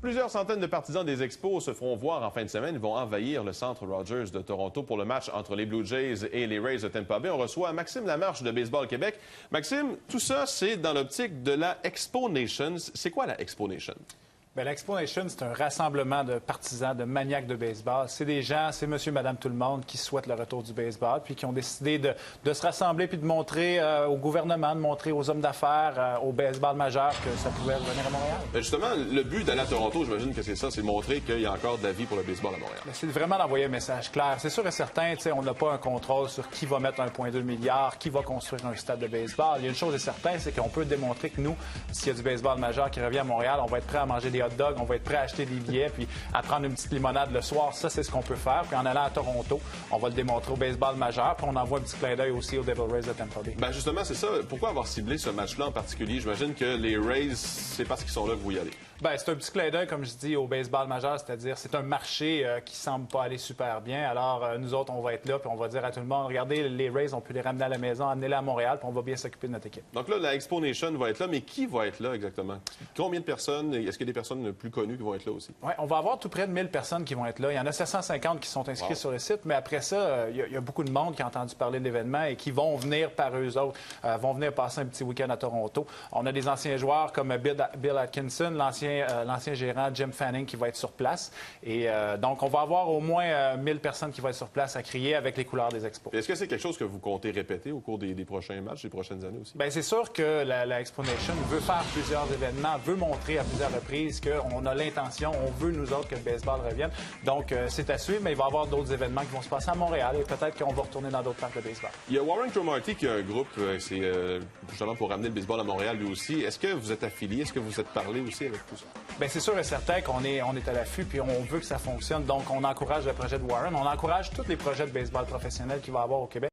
Plusieurs centaines de partisans des Expos se feront voir en fin de semaine. Ils vont envahir le centre Rogers de Toronto pour le match entre les Blue Jays et les Rays de Tampa Bay. On reçoit Maxime Lamarche de Baseball Québec. Maxime, tout ça, c'est dans l'optique de la Expo Nation. C'est quoi la Expo Nation? Bien, l'Expo Nation, c'est un rassemblement de partisans, de maniaques de baseball. C'est des gens, c'est monsieur, madame, tout le monde qui souhaitent le retour du baseball, puis qui ont décidé de se rassembler puis de montrer au gouvernement, de montrer aux hommes d'affaires, au baseball majeur que ça pouvait revenir à Montréal. Bien justement, le but d'aller à Toronto, j'imagine que c'est ça, c'est montrer qu'il y a encore de la vie pour le baseball à Montréal. C'est vraiment d'envoyer un message clair. C'est sûr et certain, on n'a pas un contrôle sur qui va mettre 1,2 milliard, qui va construire un stade de baseball. Il y a une chose est certaine, c'est qu'on peut démontrer que nous, s'il y a du baseball majeur qui revient à Montréal, on va être prêt à manger des hot dogs, on va être prêt à acheter des billets puis à prendre une petite limonade le soir. Ça, c'est ce qu'on peut faire. Puis en allant à Toronto, on va le démontrer au baseball majeur. Puis on envoie un petit clin d'œil aussi aux Devil Rays de Tampa Bay. Bien justement, c'est ça. Pourquoi avoir ciblé ce match-là en particulier? J'imagine que les Rays, c'est parce qu'ils sont là que vous y allez. Bien, c'est un petit clin d'œil, comme je dis, au baseball majeur, c'est-à-dire c'est un marché qui semble pas aller super bien. Alors, nous autres, on va être là, puis on va dire à tout le monde, regardez, les Rays, on peut les ramener à la maison, amenez-les à Montréal, puis on va bien s'occuper de notre équipe. Donc là, la Expo Nation va être là, mais qui va être là exactement? Combien de personnes? Est-ce qu'il y a des personnes plus connues qui vont être là aussi? Oui, on va avoir tout près de 1000 personnes qui vont être là. Il y en a 750 qui sont inscrits sur le site, mais après ça, il y a beaucoup de monde qui a entendu parler de l'événement et qui vont venir par eux autres, vont venir passer un petit week-end à Toronto. On a des anciens joueurs comme Bill Atkinson, l'ancien gérant Jim Fanning qui va être sur place. Et donc, on va avoir au moins 1000 personnes qui vont être sur place à crier avec les couleurs des Expos. Est-ce que c'est quelque chose que vous comptez répéter au cours des prochains matchs, des prochaines années aussi? Bien, c'est sûr que la Expo Nation veut faire plusieurs événements, veut montrer à plusieurs reprises qu'on a l'intention, on veut nous autres que le baseball revienne. Donc, c'est à suivre, mais il va y avoir d'autres événements qui vont se passer à Montréal et peut-être qu'on va retourner dans d'autres parcs de baseball. Il y a Warren Cromartie qui a un groupe, c'est justement pour ramener le baseball à Montréal lui aussi. Est-ce que vous êtes affilié? Est-ce que vous êtes parlé aussi avec tout ça? Bien, c'est sûr et certain qu'on est à l'affût puis on veut que ça fonctionne. Donc, on encourage le projet de Warren. On encourage tous les projets de baseball professionnel qu'il va y avoir au Québec.